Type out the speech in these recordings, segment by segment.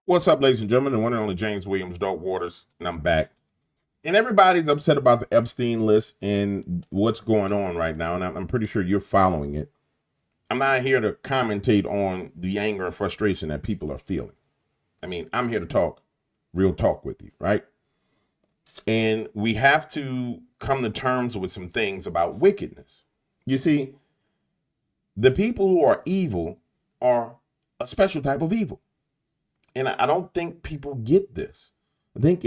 What's up, ladies and gentlemen? The one and only James Williams, Dark Waters, and I'm back. And everybody's upset about the Epstein list and what's going on right now, and I'm pretty sure you're following it. I'm not here to commentate on the anger and frustration that people are feeling. I mean, I'm here to talk real talk with you, right? And we have to come to terms with some things about wickedness. You see, the people who are evil are a special type of evil. And I don't think people get this. I think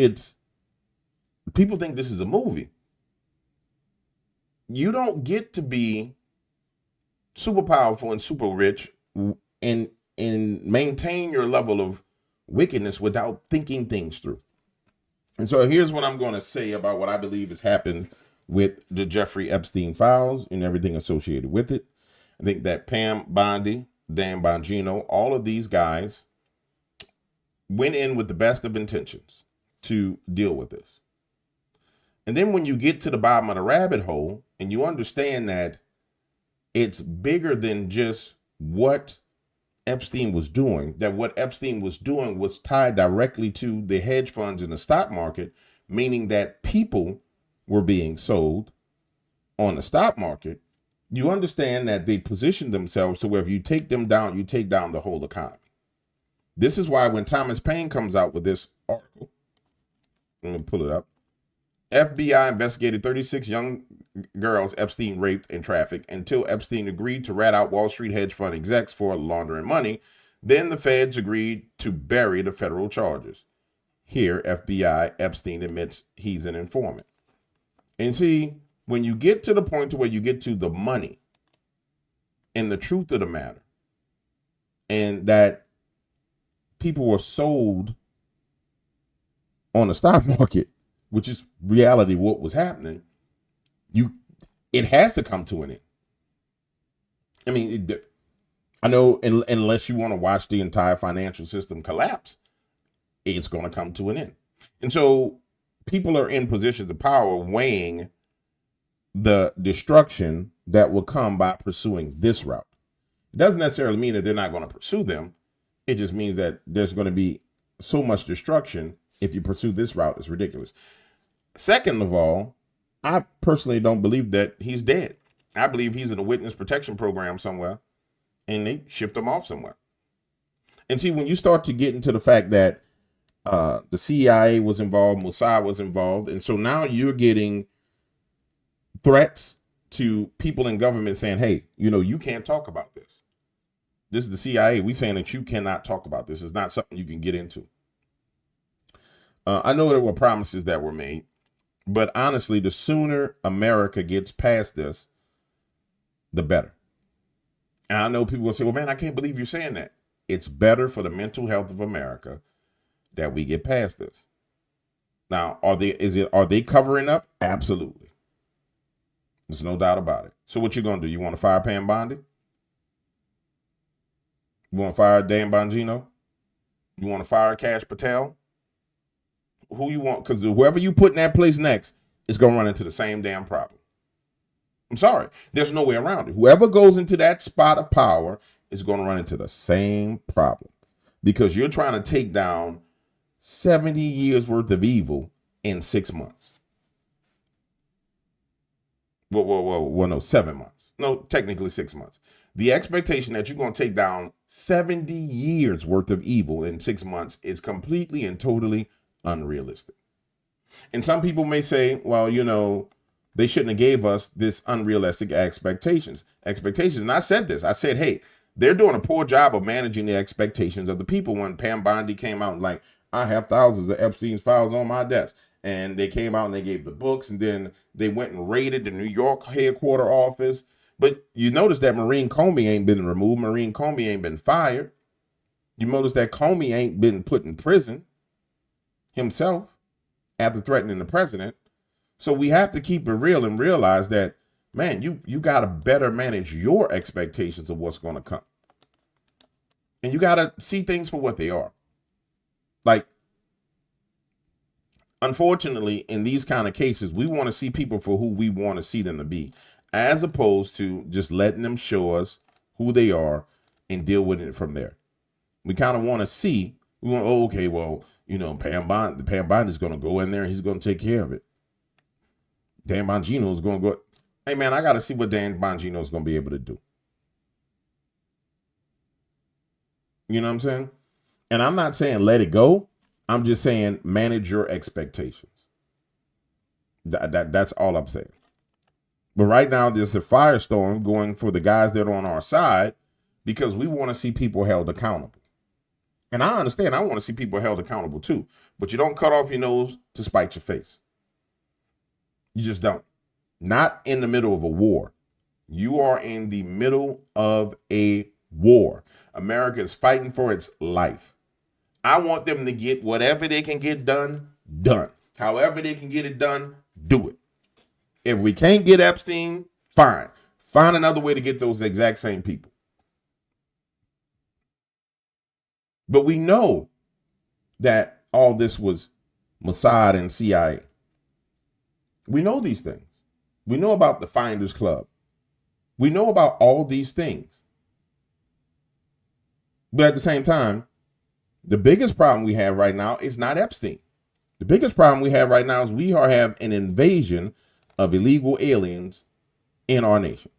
people think this is a movie. You don't get to be super powerful and super rich and maintain your level of wickedness without thinking things through. And so here's what I'm going to say about what I believe has happened with the Jeffrey Epstein Files and everything associated with it. I think that Pam Bondi, Dan Bongino, all of these guys went in with the best of intentions to deal with this. And then when you get to the bottom of the rabbit hole and you understand that it's bigger than just what Epstein was doing, that what Epstein was doing was tied directly to the hedge funds in the stock market, meaning that people were being sold on the stock market, you understand that they positioned themselves to where if you take them down, you take down the whole economy. This is why when Thomas Paine comes out with this article, let me pull it up. FBI investigated 36 young girls Epstein raped and trafficked until Epstein agreed to rat out Wall Street hedge fund execs for laundering money. Then the feds agreed to bury the federal charges. Here, FBI, Epstein admits he's an informant. And see, when you get to the point to where you get to the money and the truth of the matter, and that people were sold on the stock market, which is reality what was happening, it has to come to an end. I mean, I know unless you want to watch the entire financial system collapse, it's going to come to an end. And so people are in positions of power weighing the destruction that will come by pursuing this route. It doesn't necessarily mean that they're not going to pursue them. It just means that there's going to be so much destruction if you pursue this route. It's ridiculous. Second of all, I personally don't believe that he's dead. I believe he's in a witness protection program somewhere, and they shipped him off somewhere. And see, when you start to get into the fact that the CIA was involved, Mossad was involved, and so now you're getting threats to people in government saying, hey, you can't talk about this. This is the CIA. We saying that you cannot talk about this. It's not something you can get into. I know there were promises that were made, but honestly, the sooner America gets past this, the better. And I know people will say, well, man, I can't believe you're saying that. It's better for the mental health of America that we get past this. Now, are they covering up? Absolutely. There's no doubt about it. So what you going to do? You want to fire Pam Bondi? You want to fire Dan Bongino? You want to fire Cash Patel? Who you want? Because whoever you put in that place next is going to run into the same damn problem. I'm sorry. There's no way around it. Whoever goes into that spot of power is going to run into the same problem because you're trying to take down 70 years worth of evil in 6 months. Well, no, 7 months. No, technically 6 months. The expectation that you're going to take down 70 years worth of evil in 6 months is completely and totally unrealistic. And some people may say, well, they shouldn't have gave us this unrealistic expectations. And I said this. I said, hey, they're doing a poor job of managing the expectations of the people. When Pam Bondi came out and like, I have thousands of Epstein's files on my desk. And they came out and they gave the books, and then they went and raided the New York headquarter office. But you notice that Maureen Comey ain't been removed. Maureen Comey ain't been fired. You notice that Comey ain't been put in prison himself after threatening the president. So we have to keep it real and realize that, man, you got to better manage your expectations of what's going to come. And you got to see things for what they are. Like, unfortunately, in these kind of cases, we want to see people for who we want to see them to be, as opposed to just letting them show us who they are and deal with it from there. We kind of want to see We want, oh, okay, well, Pam Bond is going to go in there and he's going to take care of it. Dan Bongino is going to go. Hey, man, I got to see what Dan Bongino is going to be able to do. You know what I'm saying? And I'm not saying let it go. I'm just saying manage your expectations. That's all I'm saying. But right now, there's a firestorm going for the guys that are on our side because we want to see people held accountable. And I understand. I want to see people held accountable too. But you don't cut off your nose to spite your face. You just don't. Not in the middle of a war. You are in the middle of a war. America is fighting for its life. I want them to get whatever they can get done. However they can get it done, do it. If we can't get Epstein, fine. Find another way to get those exact same people. But we know that all this was Mossad and CIA. We know these things. We know about the Finders Club. We know about all these things. But at the same time, the biggest problem we have right now is not Epstein. The biggest problem we have right now is we have an invasion of illegal aliens in our nation.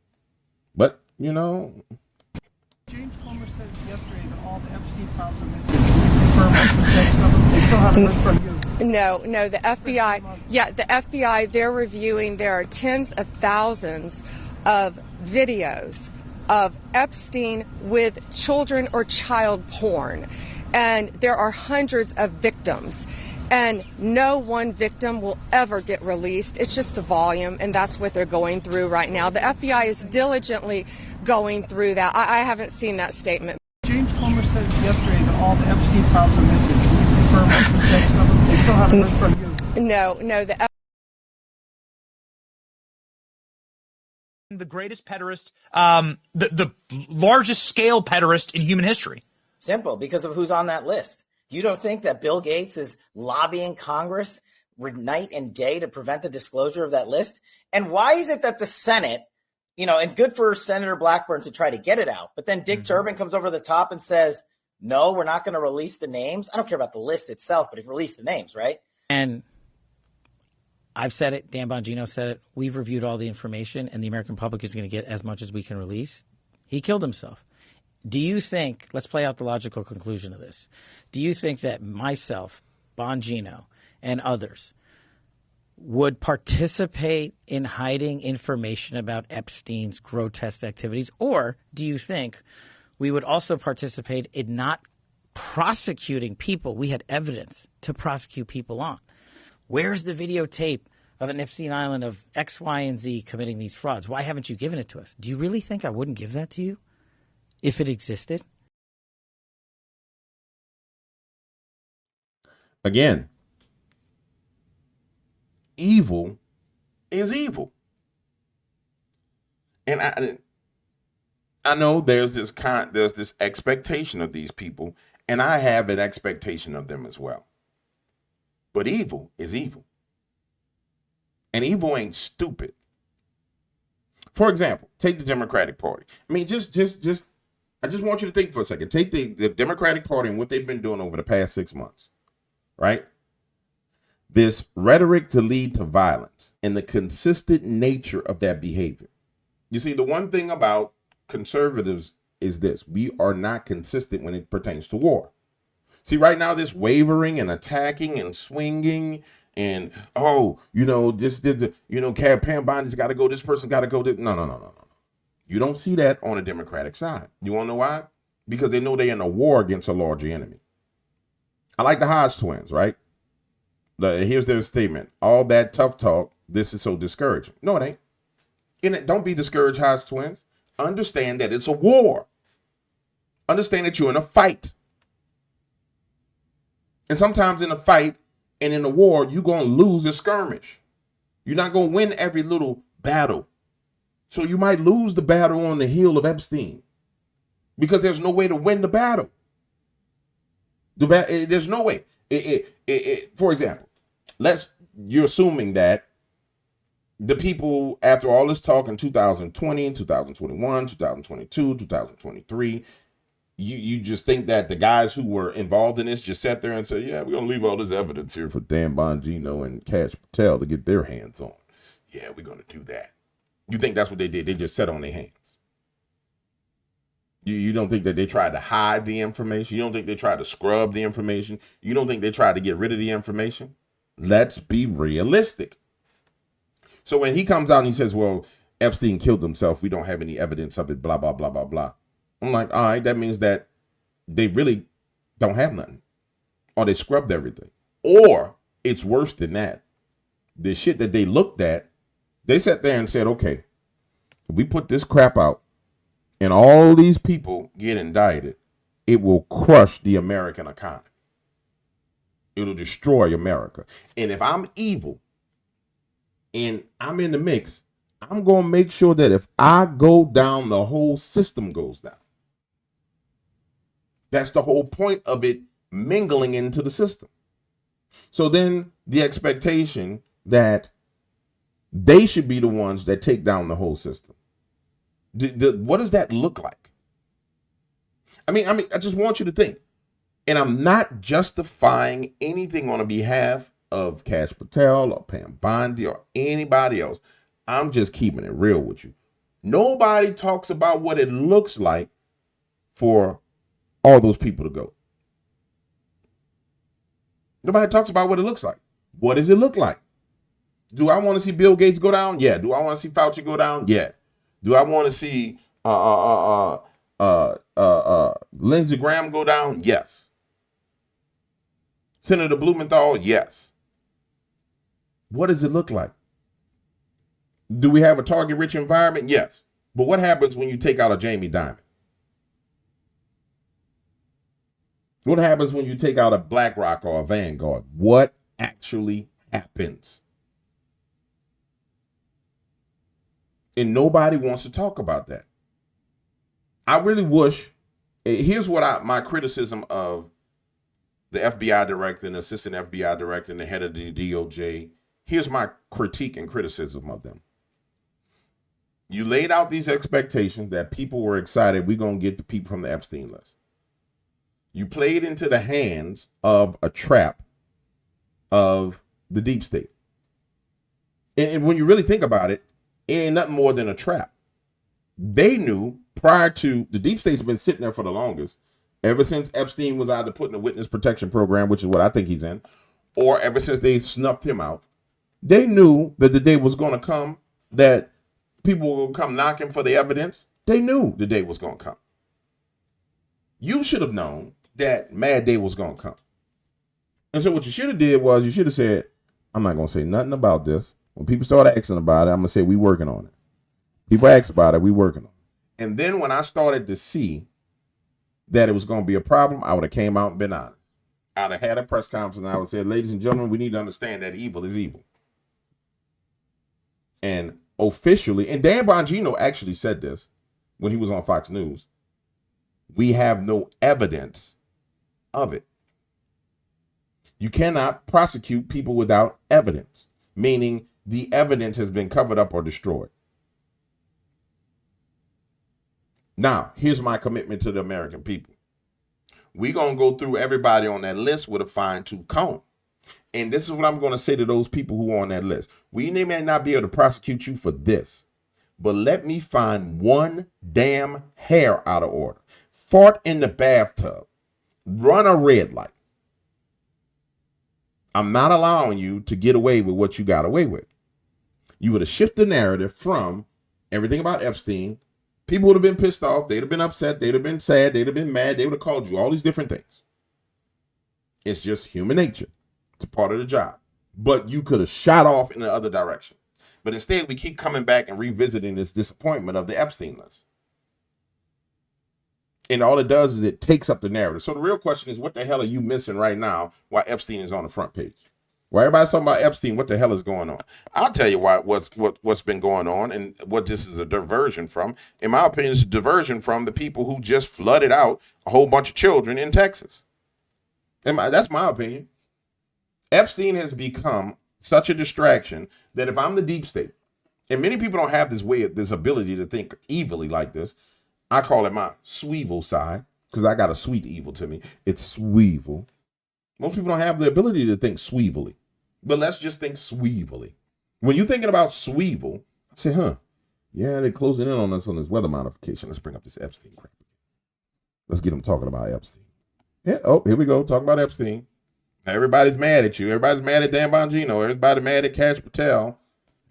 But, James Comer said yesterday that all the Epstein files are missing. Can you confirm that? They still haven't heard from you. No, the FBI, they're reviewing, there are tens of thousands of videos of Epstein with children or child porn. And there are hundreds of victims. And no one victim will ever get released. It's just the volume, and that's what they're going through right now. The FBI is diligently going through that. I haven't seen that statement. James Comer said yesterday that all the Epstein files are missing. Can you confirm that? They still haven't heard from you. No, the greatest pederast, the largest scale pederast in human history. Simple, because of who's on that list. You don't think that Bill Gates is lobbying Congress night and day to prevent the disclosure of that list? And why is it that the Senate, and good for Senator Blackburn to try to get it out, but then Dick Durbin comes over the top and says, no, we're not going to release the names. I don't care about the list itself, but he released the names, right? And I've said it, Dan Bongino said it, we've reviewed all the information, and the American public is going to get as much as we can release. He killed himself. Do you think, let's play out the logical conclusion of this. Do you think that myself, Bongino, and others would participate in hiding information about Epstein's grotesque activities? Or do you think we would also participate in not prosecuting people we had evidence to prosecute people on? Where's the videotape of an Epstein Island of X, Y, and Z committing these frauds? Why haven't you given it to us? Do you really think I wouldn't give that to you if it existed? Again, evil is evil. And I know there's this expectation of these people, and I have an expectation of them as well. But evil is evil. And evil ain't stupid. For example, take the Democratic Party. I mean, I just want you to think for a second. Take the Democratic Party and what they've been doing over the past 6 months, right? This rhetoric to lead to violence and the consistent nature of that behavior. You see, the one thing about conservatives is this: we are not consistent when it pertains to war. See, right now, this wavering and attacking and swinging and, Pam Bondi's got to go, this person got to go. No. You don't see that on the Democratic side. You want to know why? Because they know they're in a war against a larger enemy. I like the Hodge twins, right? Here's their statement. All that tough talk, this is so discouraging. No, it ain't. Don't be discouraged, Hodge twins. Understand that it's a war. Understand that you're in a fight. And sometimes in a fight and in a war, you're going to lose a skirmish. You're not going to win every little battle. So you might lose the battle on the hill of Epstein because there's no way to win the battle. There's no way. For example, you're assuming that the people, after all this talk in 2020, 2021, 2022, 2023, You just think that the guys who were involved in this just sat there and said, yeah, we're going to leave all this evidence here for Dan Bongino and Cash Patel to get their hands on. Yeah, we're going to do that. You think that's what they did? They just sat on their hands. You don't think that they tried to hide the information? You don't think they tried to scrub the information? You don't think they tried to get rid of the information? Let's be realistic. So when he comes out and he says, well, Epstein killed himself, we don't have any evidence of it, blah, blah, blah, blah, blah. I'm like, all right, that means that they really don't have nothing. Or they scrubbed everything. Or it's worse than that. The shit that they looked at, they sat there and said, okay, if we put this crap out and all these people get indicted, it will crush the American economy. It'll destroy America. And if I'm evil and I'm in the mix, I'm going to make sure that if I go down, the whole system goes down. That's the whole point of it mingling into the system. So then the expectation that they should be the ones that take down the whole system. What does that look like? I mean, I just want you to think. And I'm not justifying anything on behalf of Cash Patel or Pam Bondi or anybody else. I'm just keeping it real with you. Nobody talks about what it looks like for all those people to go. Nobody talks about what it looks like. What does it look like? Do I want to see Bill Gates go down? Yeah. Do I want to see Fauci go down? Yeah. Do I want to see Lindsey Graham go down? Yes. Senator Blumenthal? Yes. What does it look like? Do we have a target-rich environment? Yes. But what happens when you take out a Jamie Dimon? What happens when you take out a BlackRock or a Vanguard? What actually happens? And nobody wants to talk about that. I really wish, here's what my criticism of the FBI director and the assistant FBI director and the head of the DOJ, here's my critique and criticism of them. You laid out these expectations that people were excited, we're going to get the people from the Epstein list. You played into the hands of a trap of the deep state. And when you really think about it, it ain't nothing more than a trap. They knew prior to, the deep state's been sitting there for the longest, ever since Epstein was either put in a witness protection program, which is what I think he's in, or ever since they snuffed him out. They knew that the day was going to come that people will come knocking for the evidence. They knew the day was going to come. You should have known that mad day was going to come. And so what you should have did was you should have said, I'm not going to say nothing about this. When people start asking about it, I'm going to say, we working on it. People ask about it, we working on it. And then when I started to see that it was going to be a problem, I would have came out and been honest. I'd have had a press conference and I would say, ladies and gentlemen, we need to understand that evil is evil. And officially, and Dan Bongino actually said this when he was on Fox News, we have no evidence of it. You cannot prosecute people without evidence, meaning the evidence has been covered up or destroyed. Now, here's my commitment to the American people. We're going to go through everybody on that list with a fine-tooth comb. And this is what I'm going to say to those people who are on that list. We may not be able to prosecute you for this, but let me find one damn hair out of order. Fart in the bathtub. Run a red light. I'm not allowing you to get away with what you got away with. You would have shifted the narrative from everything about Epstein. People would have been pissed off. They'd have been upset. They'd have been sad. They'd have been mad. They would have called you all these different things. It's just human nature. It's a part of the job. But you could have shot off in the other direction. But instead, we keep coming back and revisiting this disappointment of the Epstein list. And all it does is it takes up the narrative. So the real question is, what the hell are you missing right now while Epstein is on the front page? While everybody's talking about Epstein, what the hell is going on? I'll tell you what's been going on and what this is a diversion from. In my opinion, it's a diversion from the people who just flooded out a whole bunch of children in Texas. And that's my opinion. Epstein has become such a distraction that if I'm the deep state, and many people don't have this ability to think evilly like this, I call it my sweevel side. because I got a sweet evil to me. It's Sweevil. Most people don't have the ability to think Sweevily. But let's just think Sweevily. When you're thinking about Sweevil, I say, yeah, they're closing in on us on this weather modification. Let's bring up this Epstein crap. Let's get them talking about Epstein. Yeah, here we go, talking about Epstein. Now everybody's mad at you. Everybody's mad at Dan Bongino. Everybody's mad at Cash Patel.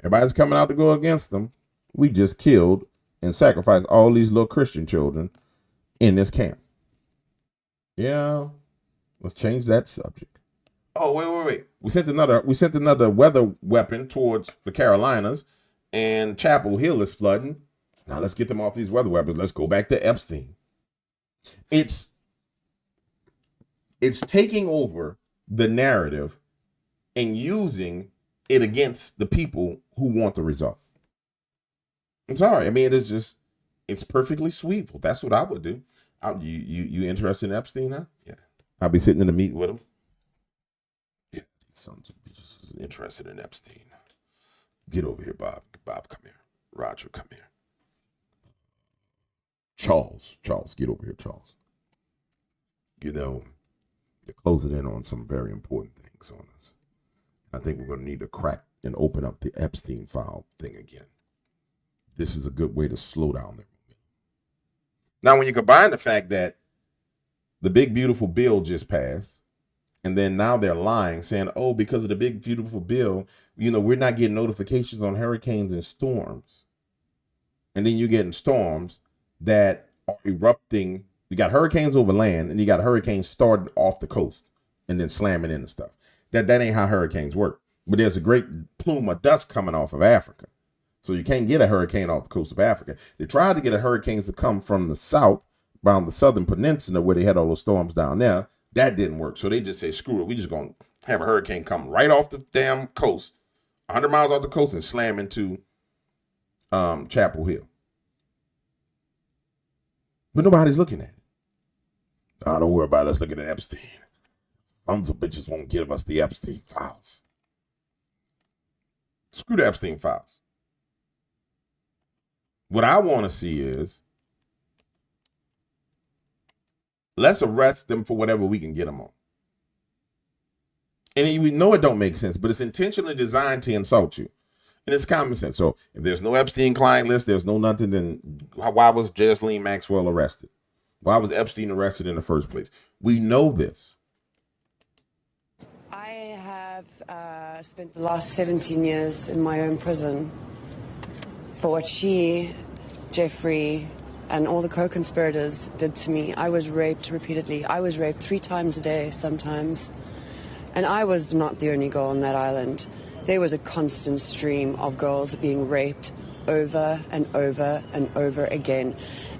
Everybody's coming out to go against them. We just killed and sacrificed all these little Christian children in this camp. Yeah, let's change that subject. Oh, wait. We sent another weather weapon towards the Carolinas, and Chapel Hill is flooding. Now let's get them off these weather weapons. Let's go back to Epstein. It's taking over the narrative and using it against the people who want the result. I'm sorry. I mean, it's perfectly Sweevil. That's what I would do. You interested in Epstein now? Yeah. I'll be sitting in the meeting with him. Yeah, these sons of bitches are interested in Epstein. Get over here, Bob. Bob, come here. Roger, come here. Charles, get over here, Charles. You know, they're closing in on some very important things on us. I think we're going to need to crack and open up the Epstein file thing again. This is a good way to slow down their movement. Now, when you combine the fact that the big, beautiful bill just passed, and then now they're lying, saying, oh, because of the big, beautiful bill, we're not getting notifications on hurricanes and storms. And then you're getting storms that are erupting. You got hurricanes over land, and you got hurricanes starting off the coast and then slamming into stuff. That ain't how hurricanes work. But there's a great plume of dust coming off of Africa. So you can't get a hurricane off the coast of Africa. They tried to get a hurricane to come from the south, around the southern peninsula where they had all those storms down there. That didn't work. So they just say, screw it. We just going to have a hurricane come right off the damn coast, 100 miles off the coast, and slam into Chapel Hill. But nobody's looking at it. Oh, don't worry about us looking at Epstein. Sons of bitches won't give us the Epstein files. Screw the Epstein files. What I want to see is, let's arrest them for whatever we can get them on. And we know it don't make sense, but it's intentionally designed to insult you. And it's common sense. So if there's no Epstein client list, there's no nothing, then why was Ghislaine Maxwell arrested? Why was Epstein arrested in the first place? We know this. I have spent the last 17 years in my own prison for what she, Jeffrey, and all the co-conspirators did to me. I was raped repeatedly. I was raped 3 times a day sometimes. And I was not the only girl on that island. There was a constant stream of girls being raped over and over and over again.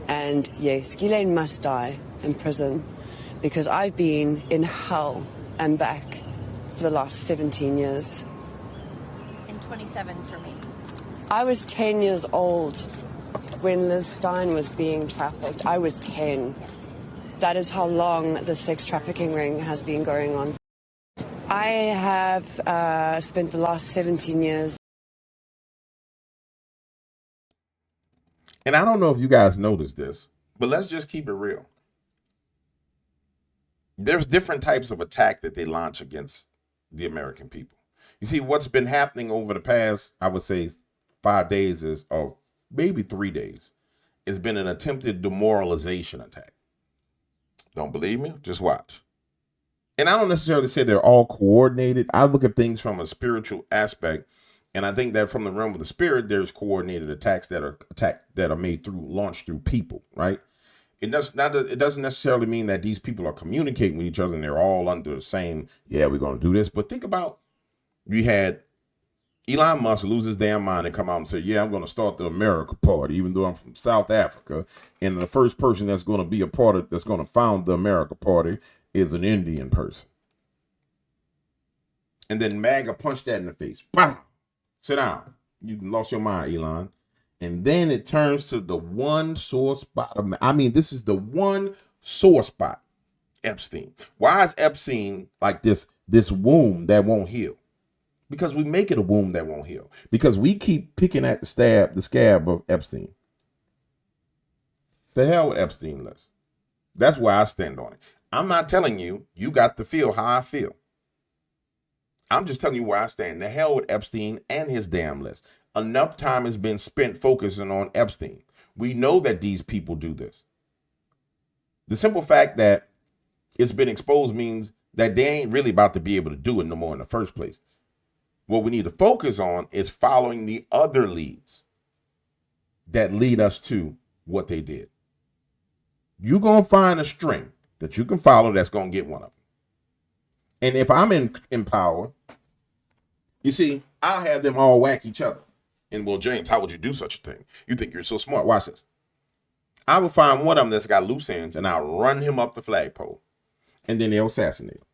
And yes, Ghislaine must die in prison because I've been in hell and back for the last 17 years. And 27 for me. I was 10 years old when Liz Stein was being trafficked. I was 10. That is how long the sex trafficking ring has been going on. I have spent the last 17 years. And I don't know if you guys noticed this, but let's just keep it real. There's different types of attack that they launch against the American people. You see, what's been happening over the past, I would say, 5 days or maybe 3 days, has been an attempted demoralization attack. Don't believe me? Just watch. And I don't necessarily say they're all coordinated. I look at things from a spiritual aspect, and I think that from the realm of the spirit, there's coordinated attacks that are made launched through people, right? It doesn't necessarily mean that these people are communicating with each other and they're all under the same, yeah, we're going to do this. But think about, you had Elon Musk lose his damn mind and come out and say, yeah, I'm going to start the America Party, even though I'm from South Africa. And the first person that's going to be that's going to found the America Party is an Indian person. And then MAGA punched that in the face. Bam! Sit down. You lost your mind, Elon. And then it turns to the one sore spot. This is the one sore spot. Epstein. Why is Epstein like this wound that won't heal? Because we make it a wound that won't heal. Because we keep picking at the scab of Epstein. The hell with Epstein list. That's where I stand on it. I'm not telling you, you got to feel how I feel. I'm just telling you where I stand. The hell with Epstein and his damn list. Enough time has been spent focusing on Epstein. We know that these people do this. The simple fact that it's been exposed means that they ain't really about to be able to do it no more in the first place. What we need to focus on is following the other leads that lead us to what they did. You're going to find a string that you can follow that's going to get one of them. And if I'm in power, you see, I'll have them all whack each other. And well, James, how would you do such a thing? You think you're so smart. Watch this. I will find one of them that's got loose ends and I'll run him up the flagpole. And then they'll assassinate him.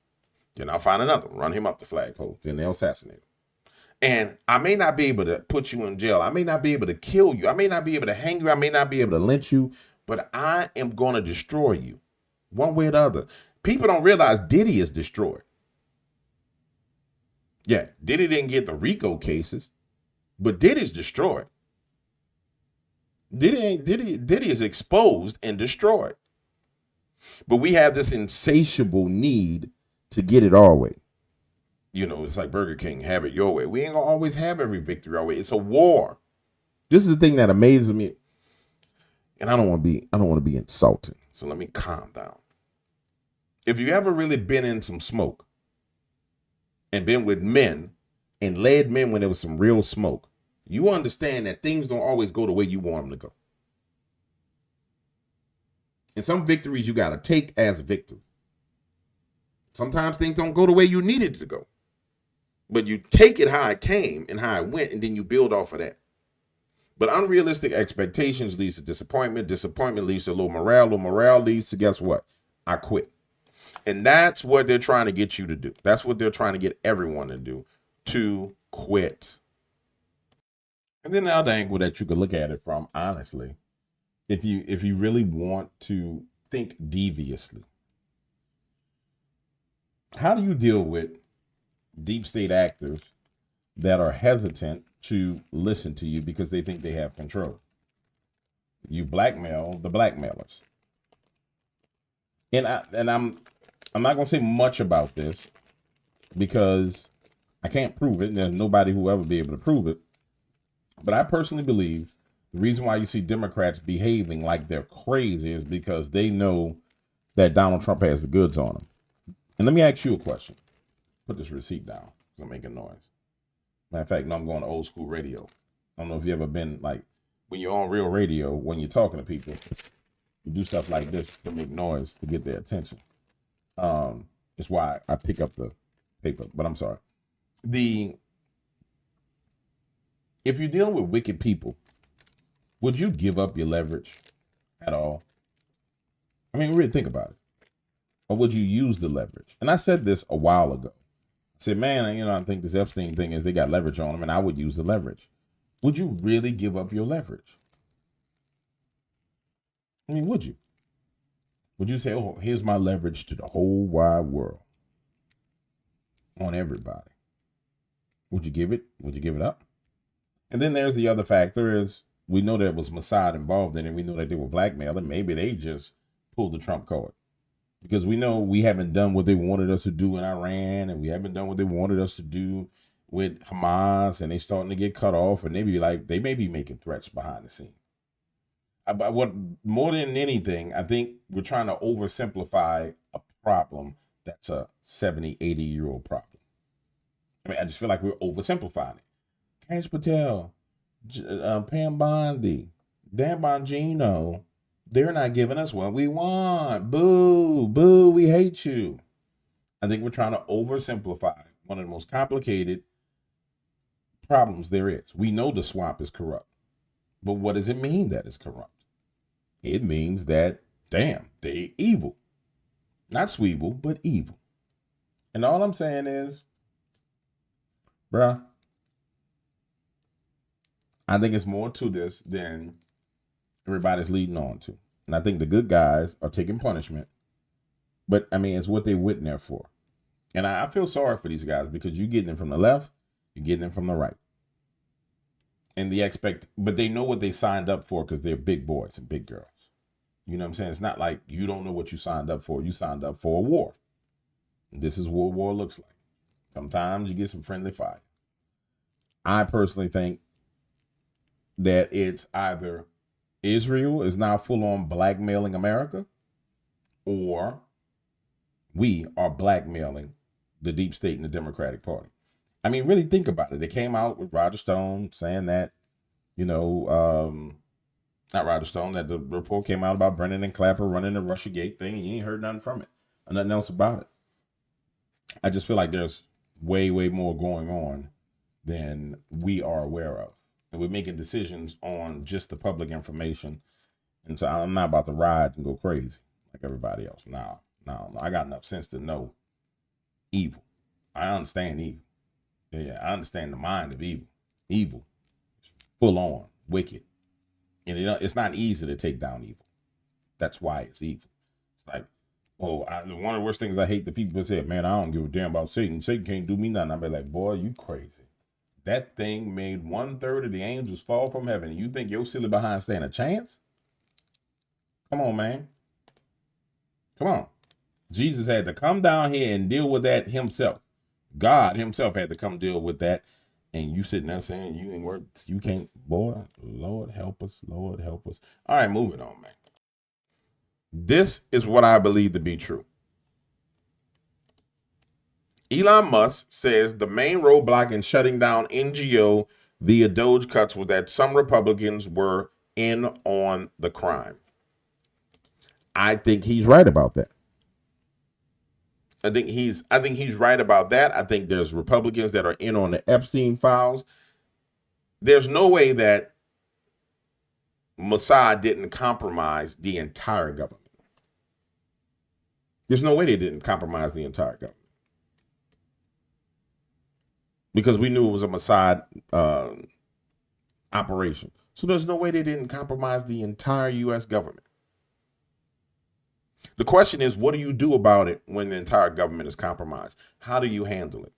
Then I'll find another one, run him up the flagpole. Then they'll assassinate him. And I may not be able to put you in jail. I may not be able to kill you. I may not be able to hang you. I may not be able to lynch you. But I am going to destroy you one way or the other. People don't realize Diddy is destroyed. Yeah, Diddy didn't get the RICO cases, but Diddy's destroyed. Diddy is exposed and destroyed. But we have this insatiable need to get it our way. You know, it's like Burger King, have it your way. We ain't gonna always have every victory our way. It's a war. This is the thing that amazes me. And I don't want to be insulting. So let me calm down. If you ever really been in some smoke and been with men and led men when there was some real smoke, you understand that things don't always go the way you want them to go. And some victories you got to take as a victory. Sometimes things don't go the way you needed it to go. But you take it how it came and how it went, and then you build off of that. But unrealistic expectations leads to disappointment. Disappointment leads to low morale. Low morale leads to, guess what? I quit. And that's what they're trying to get you to do. That's what they're trying to get everyone to do, to quit. And then the other angle that you could look at it from, honestly, if you really want to think deviously, how do you deal with deep state actors that are hesitant to listen to you because they think they have control? You blackmail the blackmailers. And I'm not gonna say much about this because I can't prove it, and there's nobody who will ever be able to prove it. But I personally believe the reason why you see Democrats behaving like they're crazy is because they know that Donald Trump has the goods on them. And let me ask you a question. Put this receipt down because I'm making noise. Matter of fact, no, I'm going to old school radio. I don't know if you ever been like, when you're on real radio, when you're talking to people, you do stuff like this to make noise to get their attention. It's why I pick up the paper, but I'm sorry. If you're dealing with wicked people, would you give up your leverage at all? I mean, really think about it. Or would you use the leverage? And I said this a while ago. I said, man, I think this Epstein thing is they got leverage on them, and I would use the leverage. Would you really give up your leverage? I mean, would you? Would you say, oh, here's my leverage to the whole wide world on everybody? Would you give it? Would you give it up? And then there's the other factor is we know there was Mossad involved in it. We know that they were blackmailing. Maybe they just pulled the Trump card. Because we know we haven't done what they wanted us to do in Iran, and we haven't done what they wanted us to do with Hamas, and they starting to get cut off, and they may be making threats behind the scenes. But what more than anything, I think we're trying to oversimplify a problem that's a 70, 80-year-old problem. I mean, I just feel like we're oversimplifying it. Cash Patel, Pam Bondi, Dan Bongino, they're not giving us what we want. Boo, boo, we hate you. I think we're trying to oversimplify one of the most complicated problems there is. We know the swamp is corrupt. But what does it mean that it's corrupt? It means that, damn, they evil. Not sweeble, but evil. And all I'm saying is, bruh, I think it's more to this than everybody's leading on to. And I think the good guys are taking punishment. But, I mean, it's what they went there for. And I feel sorry for these guys because you're getting them from the left, you're getting them from the right. And but they know what they signed up for because they're big boys and big girls. You know what I'm saying? It's not like you don't know what you signed up for. You signed up for a war. This is what war looks like. Sometimes you get some friendly fire. I personally think that it's either Israel is now full on blackmailing America, or we are blackmailing the deep state and the Democratic Party. I mean, really think about it. They came out with Roger Stone saying that, not Roger Stone, that the report came out about Brennan and Clapper running the Russiagate thing, and you ain't heard nothing from it, or nothing else about it. I just feel like there's way, way more going on than we are aware of. And we're making decisions on just the public information. And so I'm not about to ride and go crazy like everybody else. No. I got enough sense to know evil. I understand evil. Yeah, I understand the mind of evil. Evil. Full on. Wicked. And it's not easy to take down evil. That's why it's evil. It's like, one of the worst things I hate, the people say, man, I don't give a damn about Satan. Satan can't do me nothing. I'll be like, boy, you crazy. That thing made 1/3 of the angels fall from heaven. And you think your silly behind stand a chance? Come on, man. Come on. Jesus had to come down here and deal with that himself. God himself had to come deal with that. And you sitting there saying you ain't worth, you can't, boy, Lord help us, Lord help us. All right, moving on, man. This is what I believe to be true. Elon Musk says the main roadblock in shutting down NGO via Doge cuts was that some Republicans were in on the crime. I think he's right about that. I think he's right about that. I think there's Republicans that are in on the Epstein Files. There's no way that Mossad didn't compromise the entire government. There's no way they didn't compromise the entire government. Because we knew it was a Mossad operation. So there's no way they didn't compromise the entire U.S. government. The question is, what do you do about it when the entire government is compromised? How do you handle it?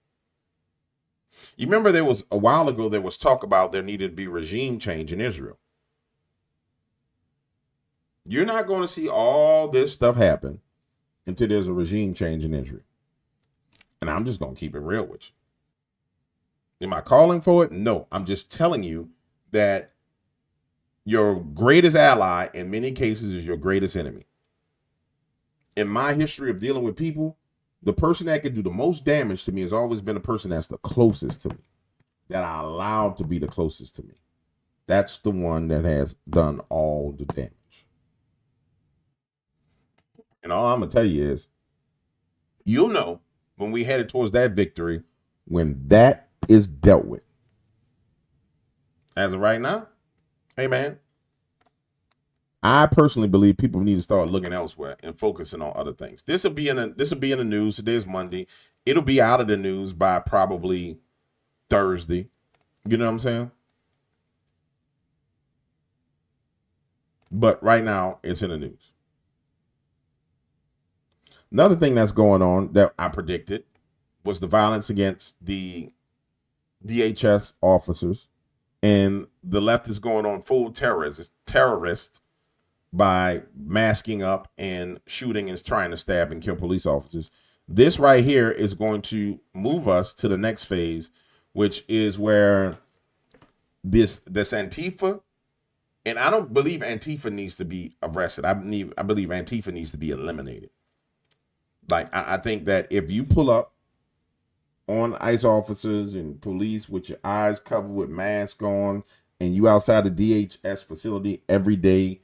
You remember there was a while ago, there was talk about there needed to be regime change in Israel. You're not going to see all this stuff happen until there's a regime change in Israel. And I'm just going to keep it real with you. Am I calling for it? No, I'm just telling you that your greatest ally in many cases is your greatest enemy. In my history of dealing with people, the person that can do the most damage to me has always been the person that's the closest to me, that I allowed to be the closest to me. That's the one that has done all the damage. And all I'm going to tell you is, you'll know when we headed towards that victory, when that is dealt with. As of right now, hey man, I personally believe people need to start looking elsewhere and focusing on other things. This will be in the news. Today's Monday. It'll be out of the news by probably Thursday. You know what I'm saying? But right now, it's in the news. Another thing that's going on that I predicted was the violence against the DHS officers, and the left is going on full terrorist by masking up and shooting and trying to stab and kill police officers. This right here is going to move us to the next phase, which is where this Antifa, and I don't believe Antifa needs to be arrested. I believe Antifa needs to be eliminated. Like, I think that if you pull up on ICE officers and police with your eyes covered with masks on, and you outside the DHS facility every day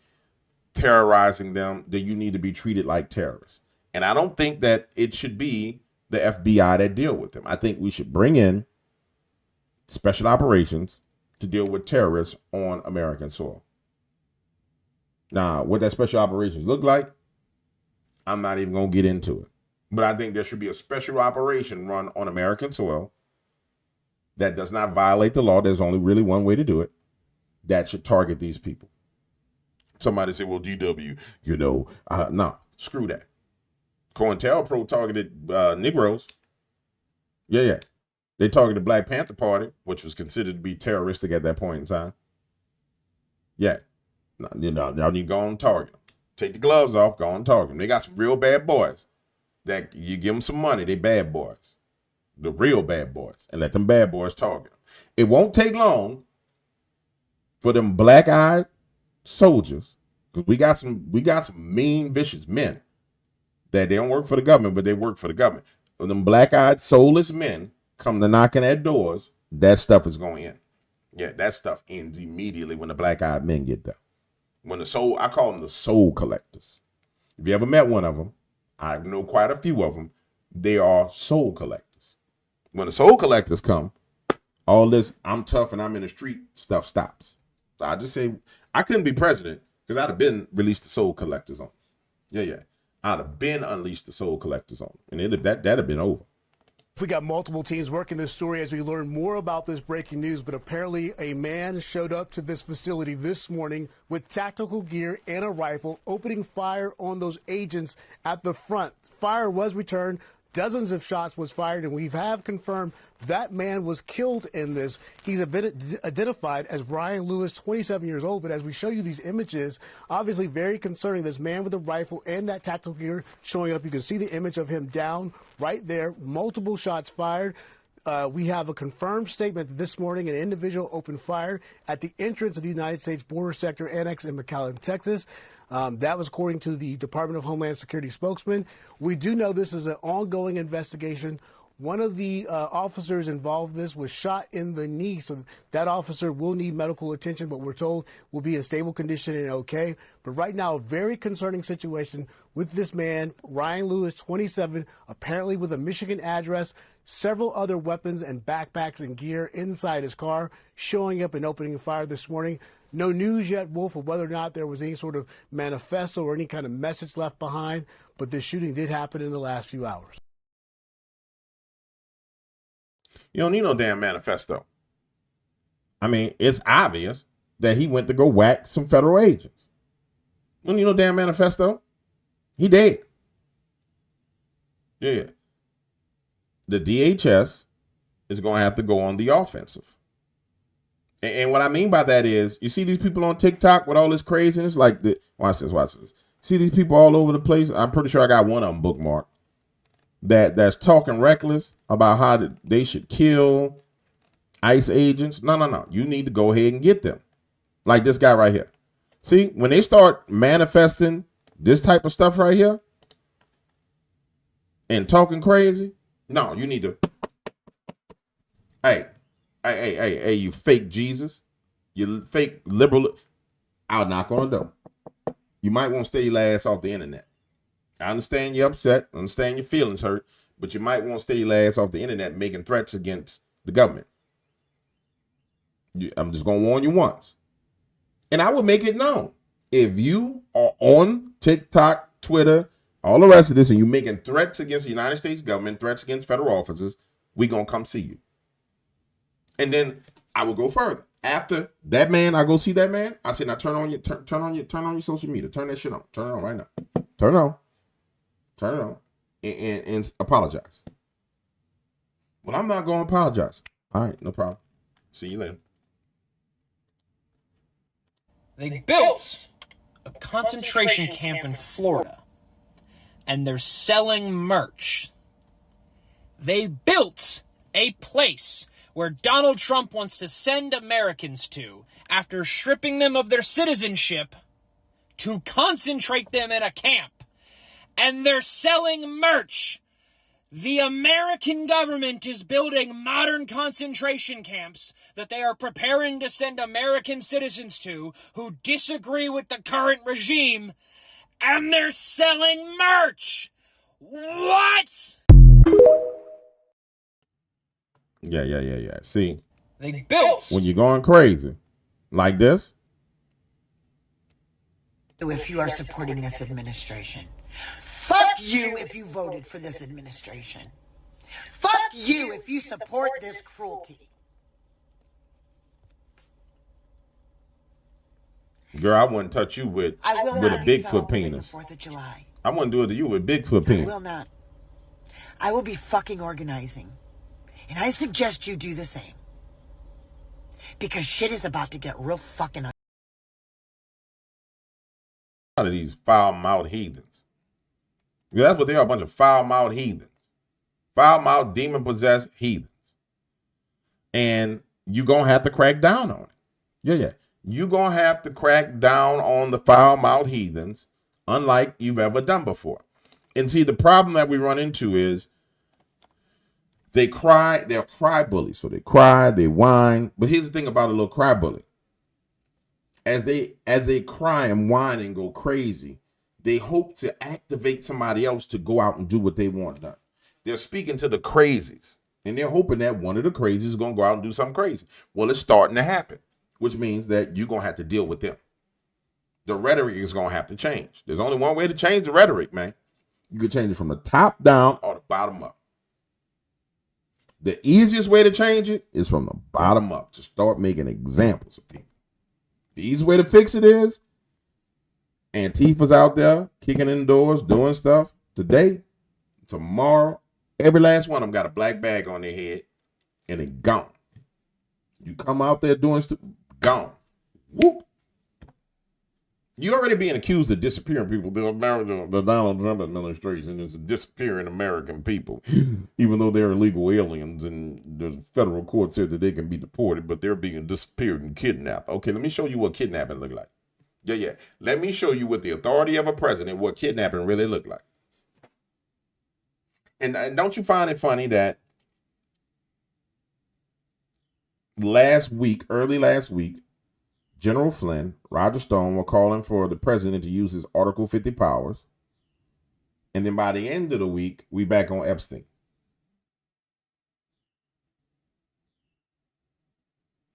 terrorizing them, then you need to be treated like terrorists. And I don't think that it should be the FBI that deal with them. I think we should bring in special operations to deal with terrorists on American soil. Now, what that special operations look like, I'm not even going to get into it. But I think there should be a special operation run on American soil that does not violate the law. There's only really one way to do it. That should target these people. Somebody say, well, DW, no, screw that. COINTELPRO targeted Negroes. Yeah. They targeted Black Panther Party, which was considered to be terroristic at that point in time. Yeah. Y'all need to go on and target them. Take the gloves off, go and talk them. They got some real bad boys that you give them some money, they bad boys. The real bad boys. And let them bad boys talk. It won't take long for them black-eyed soldiers, because we got some mean, vicious men that they don't work for the government, but they work for the government. When them black-eyed, soulless men come to knocking at doors, that stuff is going in. Yeah, that stuff ends immediately when the black-eyed men get there. When I call them the soul collectors. If you ever met one of them, I know quite a few of them, they are soul collectors. When the soul collectors come, all this I'm tough and I'm in the street stuff stops. So I just say, I couldn't be president because I'd have been released the soul collectors on. Yeah. I'd have been unleashed the soul collectors on. And that'd have been over. We got multiple teams working this story as we learn more about this breaking news, but apparently a man showed up to this facility this morning with tactical gear and a rifle, opening fire on those agents at the front. Fire was returned. Dozens of shots was fired, and we have confirmed that man was killed in this. He's been identified as Ryan Lewis, 27 years old. But as we show you these images, obviously very concerning. This man with a rifle and that tactical gear showing up. You can see the image of him down right there. Multiple shots fired. We have a confirmed statement that this morning an individual opened fire at the entrance of the United States border sector annex in McAllen, Texas. That was according to the Department of Homeland Security spokesman. We do know this is an ongoing investigation. One of the officers involved in this was shot in the knee, so that officer will need medical attention, but we're told will be in stable condition and okay. But right now, a very concerning situation with this man, Ryan Lewis, 27, apparently with a Michigan address, several other weapons and backpacks and gear inside his car, showing up and opening fire this morning. No news yet, Wolf, of whether or not there was any sort of manifesto or any kind of message left behind, but this shooting did happen in the last few hours. You don't need no damn manifesto. I mean, it's obvious that he went to go whack some federal agents. You don't need no damn manifesto. He dead. Yeah. The DHS is going to have to go on the offensive. And what I mean by that is, you see these people on TikTok with all this craziness, like watch this. See these people all over the place. I'm pretty sure I got one of them bookmarked that's talking reckless about how they should kill ICE agents. No. You need to go ahead and get them. Like this guy right here. See, when they start manifesting this type of stuff right here and talking crazy, no, you need to. Hey, you fake Jesus. You fake liberal. I'll knock on the door. You might want to stay your ass off the internet. I understand you're upset. I understand your feelings hurt. But you might want to stay your ass off the internet making threats against the government. I'm just going to warn you once. And I will make it known. If you are on TikTok, Twitter, all the rest of this, and you're making threats against the United States government, threats against federal officers, we're going to come see you. And then I will go further. After that man, I go see that man. I say, now turn on your social media. Turn that shit on. Turn it on right now. Turn it on. And apologize. Well, I'm not going to apologize. All right, no problem. See you later. They built a concentration camp in Florida, and they're selling merch. They built a place where Donald Trump wants to send Americans to after stripping them of their citizenship to concentrate them in a camp. And they're selling merch. The American government is building modern concentration camps that they are preparing to send American citizens to who disagree with the current regime, and they're selling merch. What? Yeah. See, they built. When you're going crazy like this. If you are supporting this administration. Fuck you if you voted for this administration. Fuck you if you support this cruelty. Girl, I wouldn't touch you with a Bigfoot penis. 4th of July. I wouldn't do it to you with Bigfoot penis. I will not. I will be fucking organizing. And I suggest you do the same. Because shit is about to get real fucking of these foul-mouthed heathens. Yeah, that's what they are, a bunch of foul-mouthed heathens. Foul-mouthed, demon-possessed heathens. And you're going to have to crack down on it. Yeah. You're going to have to crack down on the foul-mouthed heathens unlike you've ever done before. And see, the problem that we run into is they're cry bullies. So they cry, they whine. But here's the thing about a little cry bully. As they cry and whine and go crazy, they hope to activate somebody else to go out and do what they want done. They're speaking to the crazies, and they're hoping that one of the crazies is going to go out and do something crazy. Well, it's starting to happen, which means that you're going to have to deal with them. The rhetoric is going to have to change. There's only one way to change the rhetoric, man. You can change it from the top down or the bottom up. The easiest way to change it is from the bottom up, to start making examples of people. The easy way to fix it is Antifa's out there kicking in doors, doing stuff today, tomorrow. Every last one of them got a black bag on their head and they gone. You come out there doing stuff, gone. Whoop. You already being accused of disappearing people. The Donald Trump administration is disappearing American people, even though they're illegal aliens, and the federal court said that they can be deported, but they're being disappeared and kidnapped. Okay, let me show you what kidnapping look like. Yeah. Let me show you with the authority of a president what kidnapping really look like. And don't you find it funny that early last week, General Flynn, Roger Stone were calling for the president to use his Article 50 powers. And then by the end of the week, we back on Epstein.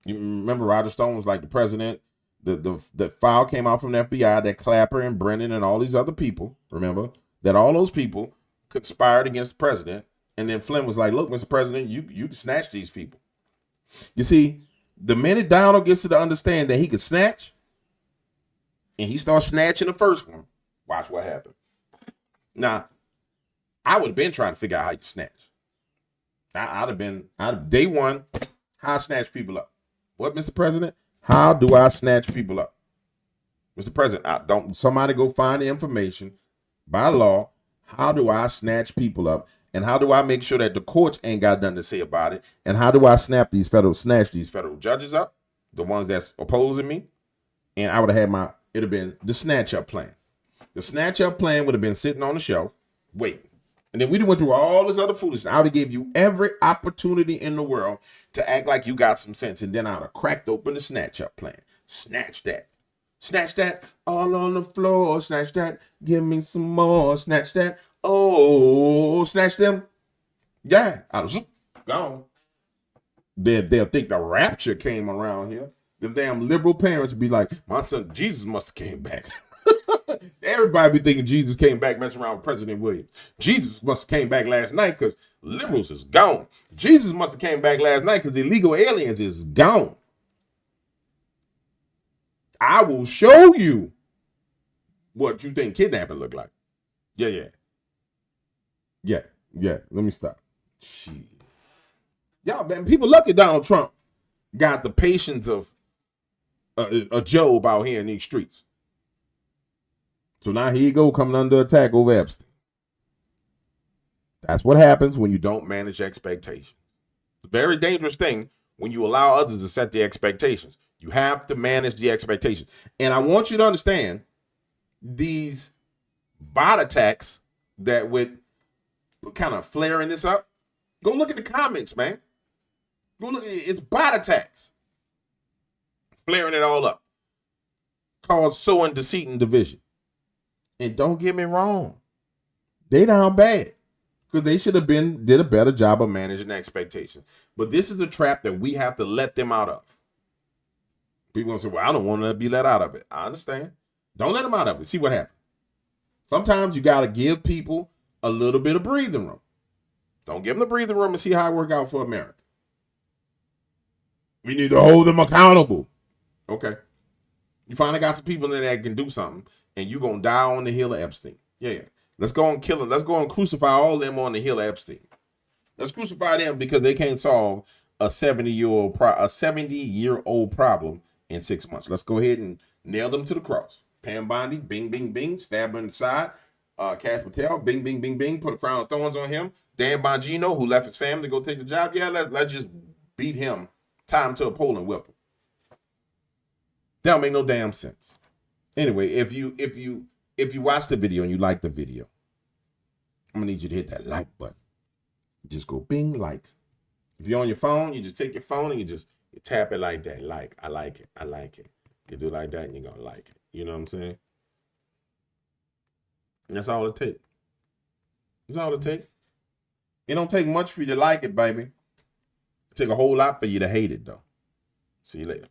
You remember Roger Stone was like the president. The file came out from the FBI that Clapper and Brennan and all these other people, remember, that all those people conspired against the president. And then Flynn was like, look, Mr. President, you snatched these people. You see, the minute Donald gets to the understand that he could snatch, and he starts snatching the first one, watch what happens. Now, I would have been trying to figure out how you snatch. I'd have been day one, how I snatch people up. What, Mr. President? How do I snatch people up? Mr. President, don't somebody go find the information by law. How do I snatch people up? And how do I make sure that the courts ain't got nothing to say about it? And how do I snatch these federal judges up, the ones that's opposing me? And I would have had it'd have been the snatch up plan. The snatch up plan would have been sitting on the shelf, waiting. And then we went through all this other foolishness. I would have gave you every opportunity in the world to act like you got some sense. And then I would have cracked open the snatch up plan. Snatch that. Snatch that all on the floor. Snatch that. Give me some more. Snatch that. Oh, snatch them. Yeah, I was gone. They'll think the rapture came around here. Them damn liberal parents be like, my son Jesus must have came back. Everybody be thinking Jesus came back messing around with President Williams. Jesus must have came back last night because liberals is gone. Jesus must have came back last night because the illegal aliens is gone. I will show you what you think kidnapping look like. Yeah. Let me stop. Shit. Y'all, man, people lucky Donald Trump got the patience of a Job out here in these streets. So now here you go, coming under attack over Epstein. That's what happens when you don't manage expectations. It's a very dangerous thing when you allow others to set the expectations. You have to manage the expectations. And I want you to understand these bot attacks that with kind of flaring this up. Go look at the comments, man. Go look. It's bot attacks. Flaring it all up. Cause sowing deceit and division. And don't get me wrong. They down bad. Because they should have did a better job of managing expectations. But this is a trap that we have to let them out of. People gonna say, well, I don't want to be let out of it. I understand. Don't let them out of it. See what happens. Sometimes you got to give people a little bit of breathing room. Don't give them the breathing room and see how it work out for America. We need to hold them accountable. Okay. You finally got some people in there that can do something, and you're going to die on the hill of Epstein. Yeah. Let's go and kill them. Let's go and crucify all of them on the hill of Epstein. Let's crucify them because they can't solve a 70-year-old problem in 6 months. Let's go ahead and nail them to the cross. Pam Bondi, bing, bing, bing, stab her in the side. Cash Patel, bing, bing, bing, bing, put a crown of thorns on him. Dan Bongino, who left his family to go take the job, yeah, let's just beat him, tie him to a pole and whip him. That don't make no damn sense. Anyway, if you watch the video and you like the video, I'm gonna need you to hit that like button. Just go bing, like. If you're on your phone, you just take your phone and you tap it like that. Like, I like it. I like it. You do it like that and you're gonna like it. You know what I'm saying? And that's all it takes. That's all it takes. It don't take much for you to like it, baby. It take a whole lot for you to hate it, though. See you later.